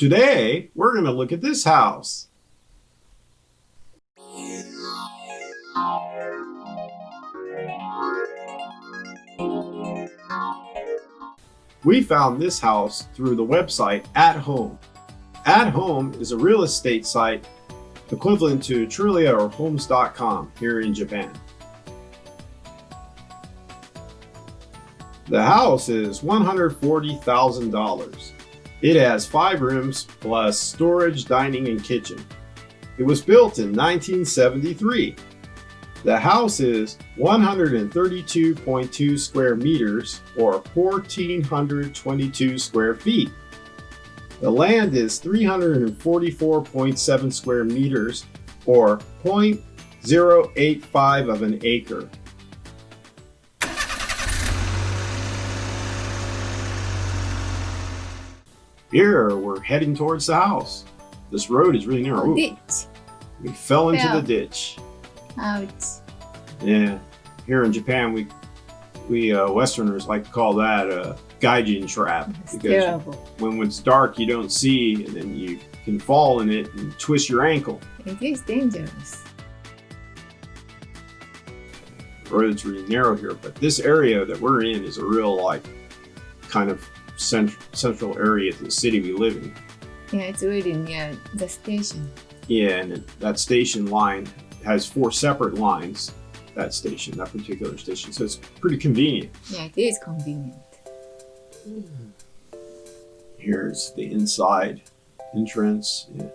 Today, we're going to look at this house. We found this house through the website At Home. At Home is a real estate site equivalent to Trulia or Homes.com here in Japan. The house is $140,000. It has 5 rooms plus storage, dining, and kitchen. It was built in 1973. The house is 132.2 square meters or 1,422 square feet. The land is 344.7 square meters or 0.085 of an acre. Here we're heading towards the house. This road is really narrow. Ditch. We fell into the ditch. Ouch. Yeah, here in Japan, we Westerners like to call that a gaijin trap. It's Because terrible. when it's dark, you don't see, and then you can fall in it and twist your ankle. It is dangerous. The road's really narrow here, but this area that we're in is a real, kind of central area to the city we live in. Yeah, it's really near the station. Yeah, and that station line has 4 separate lines, that particular station, so it's pretty convenient. Yeah, it is convenient. Here's the inside entrance. Yeah.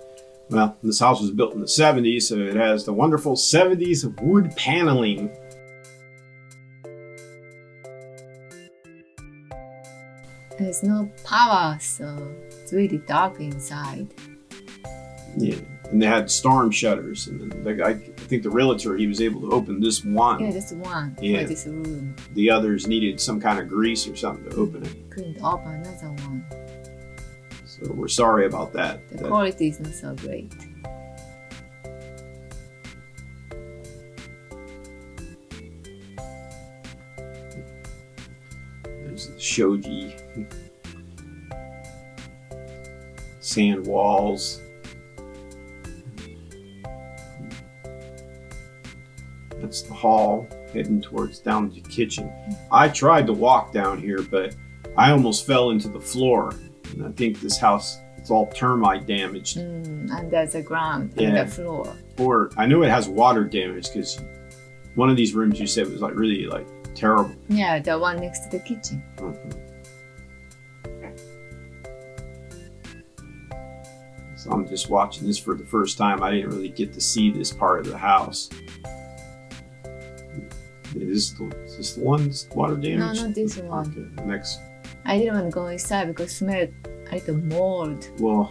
Well, this house was built in the 70s, so it has the wonderful 70s wood paneling. There's no power, so it's really dark inside. Yeah, and they had storm shutters, and then the guy, I think the realtor, he was able to open this one. Yeah, just one Yeah. for this room. The others needed some kind of grease or something to open it. Couldn't open another one. So we're sorry about that. The quality is not so great. There's the shoji. Sand walls. That's the hall heading towards down to the kitchen. I tried to walk down here, but I almost fell into the floor. And I think this house, it's all termite damaged. Under the ground, Yeah. on the floor. Or I know it has water damage because one of these rooms you said was really terrible. Yeah, the one next to the kitchen. So I'm just watching this for the first time. I didn't really get to see this part of the house. Is this the one that's water No, damage? not this one. Okay, the next. I didn't want to go inside because it smelled a little mold. Well,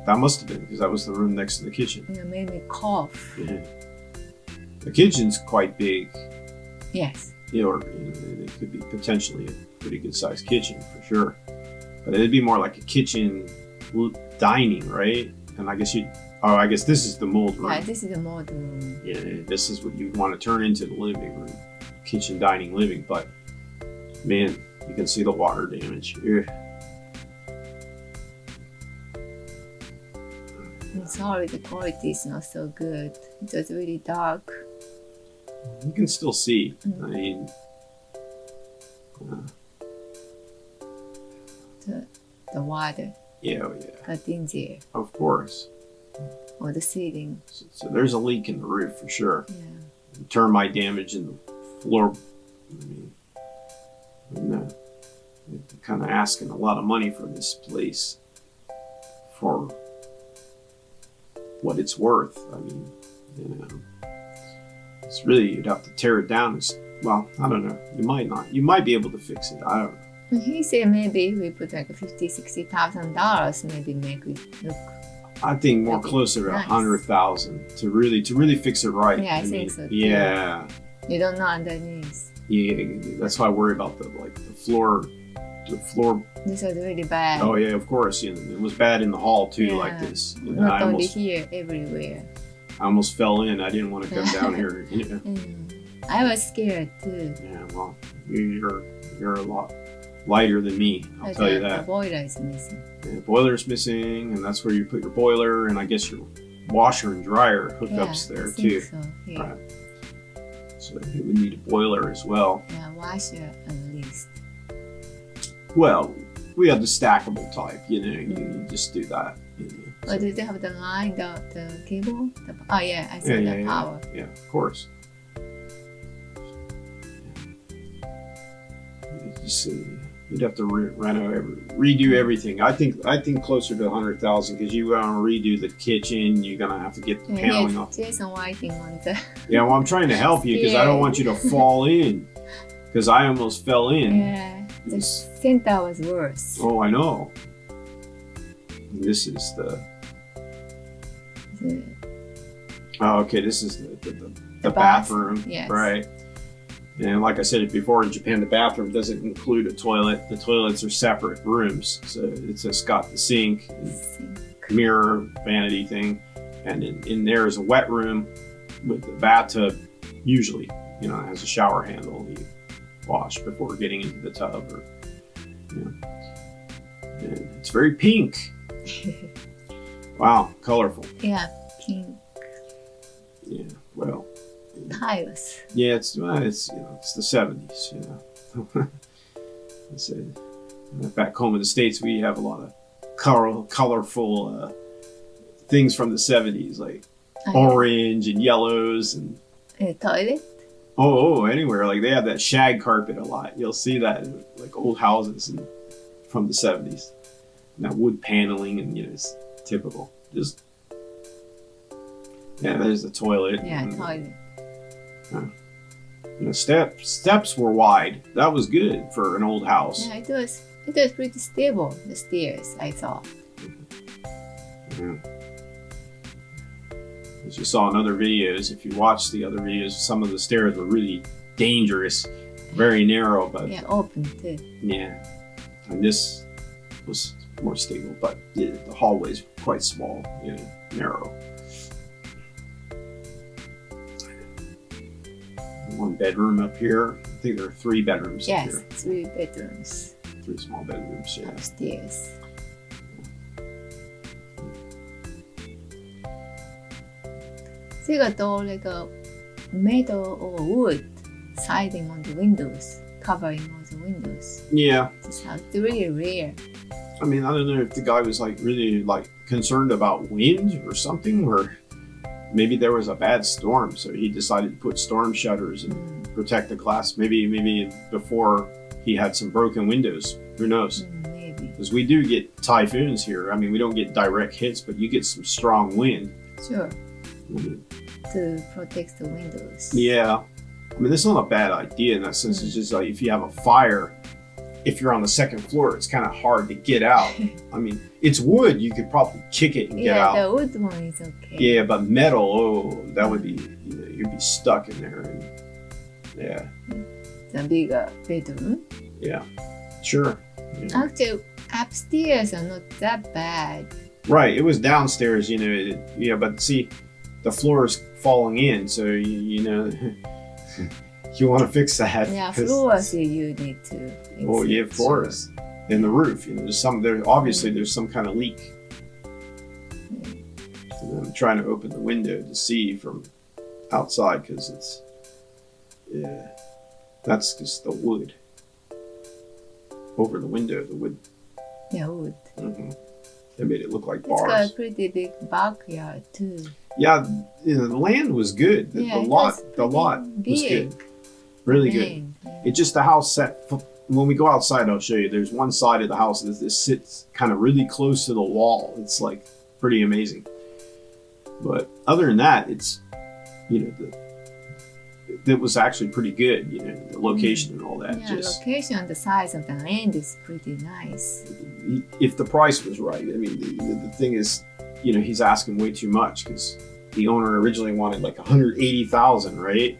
that must have been because that was the room next to the kitchen. It made me cough. Yeah. The kitchen's quite big. Yes. Or it could be potentially a pretty good sized kitchen for sure. But it'd be more like a kitchen dining, right? And I guess this is the mold room. Yeah, this is the mold room. Yeah, this is what you want to turn into the living room. Kitchen, dining, living. But man, you can see the water damage. Ugh. Sorry, the quality is not so good. It was really dark. You can still see. I mean, The water yeah. got in there, Of course. or the ceiling. So there's a leak in the roof for sure. Yeah. Termite damage in the floor. I mean, they're kind of asking a lot of money for this place for what it's worth. I mean, it's really, you'd have to tear it down. Well, I don't know. You might not. You might be able to fix it. I don't know. He said maybe if we put like $50,000-$60,000, maybe make it look. I think more Okay, closer to nice. 100,000 to really fix it right. Yeah, I think so, too. Yeah, You don't know underneath. yeah. That's why I worry about the floor. The floor. This was really bad. Oh yeah, of course. You know, it was bad in the hall too, Yeah. like this. You know, Not I only almost, here, everywhere. I almost fell in. I didn't want to come down here. You know. I was scared too. Yeah, well, you're a lot lighter than me. I'll tell you The that. boiler is missing. And the boiler's missing, and that's where you put your boiler, and I guess your washer and dryer hookups there I think too. so. Yeah. Right. So it would need a boiler as well. Yeah, washer at least. Well, we have the stackable type, you just do that. Or do they have the line, the cable? Oh yeah, I see the power. Yeah, of course. You'd have to redo everything. I think closer to 100,000 because you're gonna redo the kitchen. You're gonna have to get the paneling off. Jason working on the. Yeah, well, I'm trying to help you because I don't want you to fall in. Because I almost fell in. Yeah, the center was worse. Oh, I know. And this is the. Oh, okay. This is the bathroom. Yes. Right. And like I said before, in Japan, the bathroom doesn't include a toilet. The toilets are separate rooms. So it's just got the sink, mirror, vanity thing. And in there is a wet room with the bathtub, usually, it has a shower handle. You wash before getting into the tub. And it's very pink. Wow, colorful. Yeah, pink. Yeah, well. Tiles. Yeah, it's the 70s. Back home in the States, we have a lot of colorful things from the 70s, like orange and yellows and. A toilet. Oh, anywhere. Like they have that shag carpet a lot. You'll see that in like old houses from the 70s. And that wood paneling and it's typical. Just there's the toilet. Yeah, toilet. Steps were wide. That was good for an old house. Yeah, it was pretty stable, the stairs, I thought. Yeah. As you saw in other videos, if you watched the other videos, some of the stairs were really dangerous, very narrow, but open too. Yeah, and this was more stable, but the hallway's quite small, narrow. One bedroom up here. I think there are 3 bedrooms up here. Yes, 3 bedrooms. 3 small bedrooms, yeah. Upstairs. They got all like a metal or wood siding on the windows, covering all the windows. Yeah. It's really rare. I mean, I don't know if the guy was really concerned about wind or something, or maybe there was a bad storm, so he decided to put storm shutters and protect the glass. Maybe before he had some broken windows. Who knows? Maybe. Because we do get typhoons here. I mean, we don't get direct hits, but you get some strong wind. Sure. To protect the windows. Yeah. I mean, this is not a bad idea in that sense. It's just like if you have a fire, if you're on the 2nd floor, it's kind of hard to get out. I mean, it's wood. You could probably kick it and get out. Yeah, the wood one is okay. Yeah, but metal, that would be, you'd be stuck in there. And, yeah. The bigger bedroom. Yeah, sure. Yeah. Actually, upstairs are not that bad. Right, it was downstairs, but see, the floor is falling in, so, you want to fix that. Yeah, floors you need to. Oh, yeah, floors. And the roof, there's some kind of leak. And I'm trying to open the window to see from outside because that's just the wood. Over the window, the wood. Yeah, wood. Mm-hmm. They made it look like bars. It's got a pretty big backyard too. Yeah, the land was good. The lot was good. Really good. It's just the house set. When we go outside, I'll show you. There's one side of the house that sits kind of really close to the wall. It's pretty amazing. But other than that, it's it was actually pretty good. The location and all that. Yeah, location and the size of the land is pretty nice. If the price was right, I mean, the thing is, he's asking way too much because the owner originally wanted $180,000, right?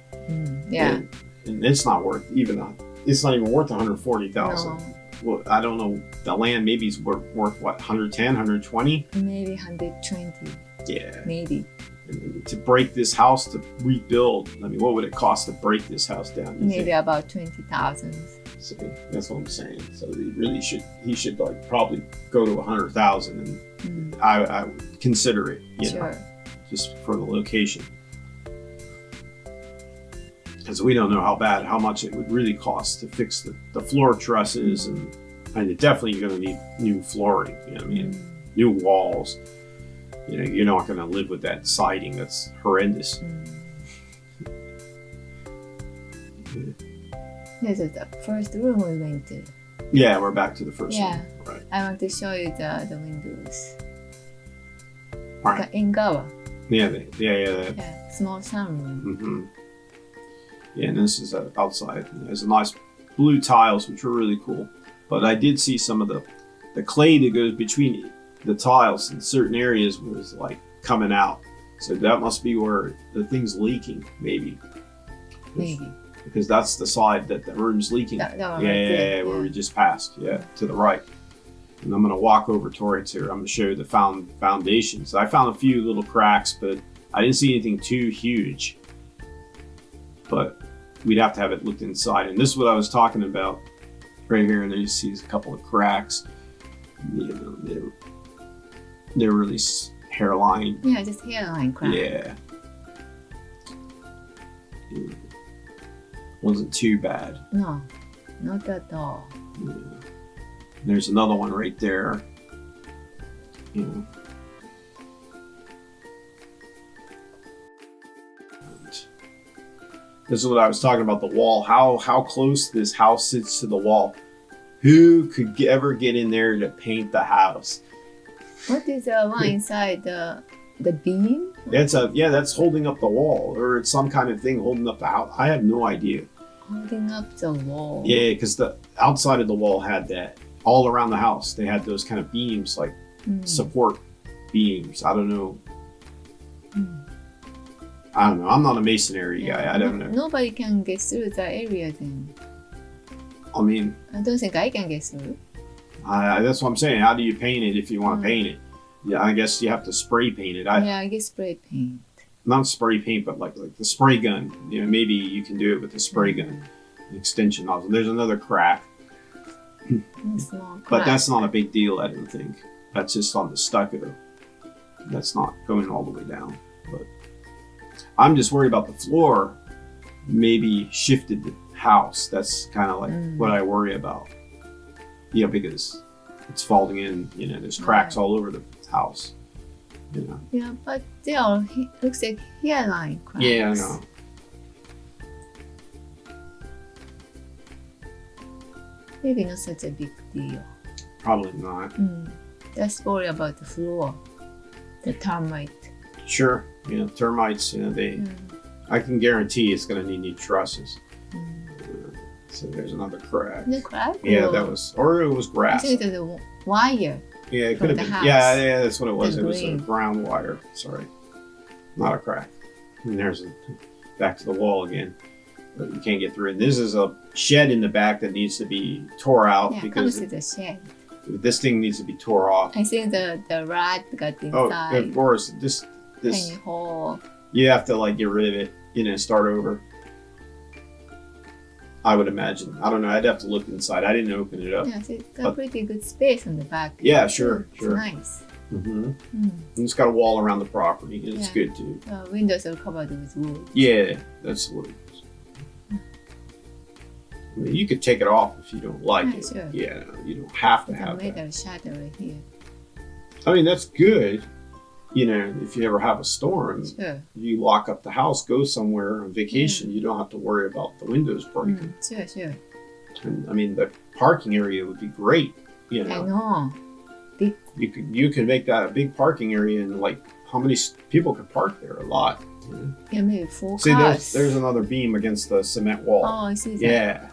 Yeah. And it's not worth it's not even worth $140,000. No. Well, I don't know. The land maybe is worth what, 110, 120? Maybe 120. Yeah. Maybe. And to break this house, to rebuild, I mean, what would it cost to break this house down? Maybe about 20,000. See, that's what I'm saying. So he should like probably go to 100,000, and I would consider it, you know, just for the location. Because we don't know how much it would really cost to fix the floor trusses, and you're definitely going to need new flooring, you know what I mean? New walls. You know, you're not going to live with that siding. That's horrendous. This is the first room we went to. Yeah, we're back to the first Yeah. room. Right. I want to show you the windows. Right. The Engawa. Yeah. Small sunroom. Yeah, and this is outside. There's a nice blue tiles, which are really cool. But I did see some of the clay that goes between the tiles in certain areas was like coming out. So that must be where the thing's leaking, maybe. Maybe. Because that's the side that the room's leaking. Where we just passed. Yeah, to the right. And I'm going to walk over towards here. I'm going to show you the foundations. I found a few little cracks, but I didn't see anything too huge. But we'd have to have it looked inside. And this is what I was talking about right here. And there you see a couple of cracks. You know, they're really hairline. Yeah, just hairline cracks. Yeah. Wasn't too bad. No, not at all. Yeah. There's another one right there. Yeah. This is what I was talking about, the wall. How close this house sits to the wall. Who could ever get in there to paint the house? What is the one inside the beam? That's holding up the wall, or it's some kind of thing holding up the house. I have no idea. Holding up the wall. Yeah, because the outside of the wall had that. All around the house, they had those kind of beams, like support beams. I don't know. I don't know. I'm not a masonry guy. I don't know. Nobody can get through the area then. I mean, I don't think I can get through. That's what I'm saying. How do you paint it if you want to paint it? Yeah, I guess you have to spray paint it. I guess spray paint. Not spray paint, but like the spray gun. You know, maybe you can do it with the spray gun, the extension nozzle. There's another crack. But that's not a big deal, I don't think. That's just on the stucco. That's not going all the way down. But I'm just worried about the floor. Maybe shifted the house. That's kind of like what I worry about. Yeah, because it's falling in. You know, there's cracks all over the house. You know. Yeah, but still, looks like hairline cracks. Yeah, I know. Maybe not such a big deal. Probably not. Just worry about the floor, the termite. Sure, you know, termites. You know, I can guarantee it's going to need new trusses. So there's another crack. The crack? Yeah, that was, or it was grass. I think it was a wire. Yeah, it could have been. House. Yeah, that's what it was. The It was a green. brown wire. Sorry, not a crack. And there's back to the wall again. But you can't get through it. This is a shed in the back that needs to be tore out Comes because to the shed. this thing needs to be tore off. I think the rat got Oh, inside. of course. This Tiny hole. you have to like get rid of it, you know, start over. I would imagine. I don't know. I'd have to look inside. I didn't open it up. Yeah, so it's got pretty good space on the back. Yeah, sure, It's sure. nice. And it's got a wall around the property. It's good too. The windows are covered with wood. Yeah, that's what it is. I mean, you could take it off if you don't like it. Sure. Yeah, you don't have to The have that. metal shutter right here. I mean, that's good. You know, if you ever have a storm, Sure. you lock up the house, go somewhere on vacation, you don't have to worry about the windows breaking. Sure. And I mean, the parking area would be great. You know, I know. you could make that a big parking area, and like how many people could park there? A lot. You know? Yeah, maybe 4 See, cars. there's another beam against the cement wall. Oh, I see that. Yeah.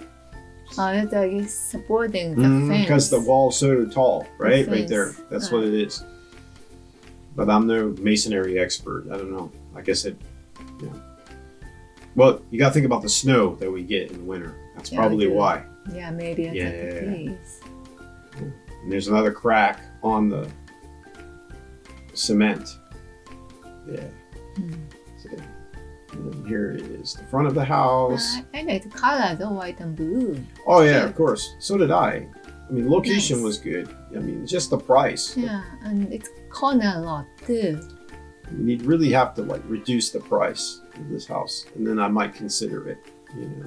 Oh, that's I guess supporting the fence. Because the wall's so tall, right? Right fence. there. That's what it is. But I'm no masonry expert. I don't know. I guess it, yeah. Well, you got to think about the snow that we get in the winter. That's probably why. Yeah, maybe that's what it is. And there's another crack on the cement. Yeah. So, And here is the front of the house. I like the color, the white and blue. Oh yeah, Cute. of course. So did I. I mean, location Nice. was good. I mean, just the price. Yeah, and it's corner a lot too. You'd really have to like reduce the price of this house, and then I might consider it. You know.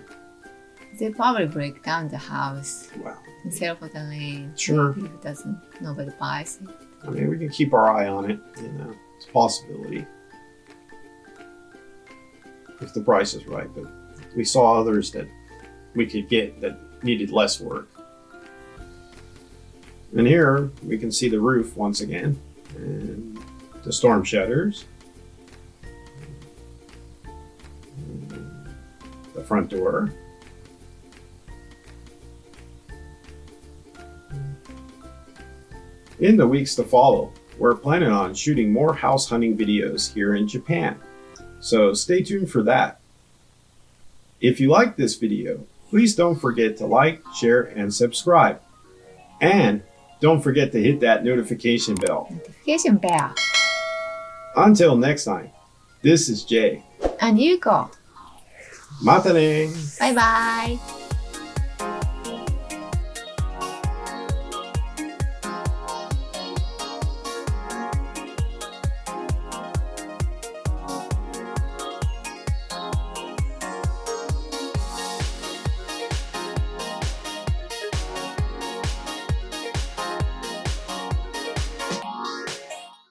They probably break down the house Wow. and sell for the land. Sure. Maybe if it doesn't, nobody buys it. I mean, we can keep our eye on it. You know, it's a possibility if the price is right. But we saw others that we could get that needed less work. And here we can see the roof once again, and the storm shutters, and the front door. In the weeks to follow, we're planning on shooting more house hunting videos here in Japan, so stay tuned for that. If you like this video, please don't forget to like, share, and subscribe. And don't forget to hit that notification bell. Notification bell. Until next time, this is Jay. And you go. Mata ne! Bye bye.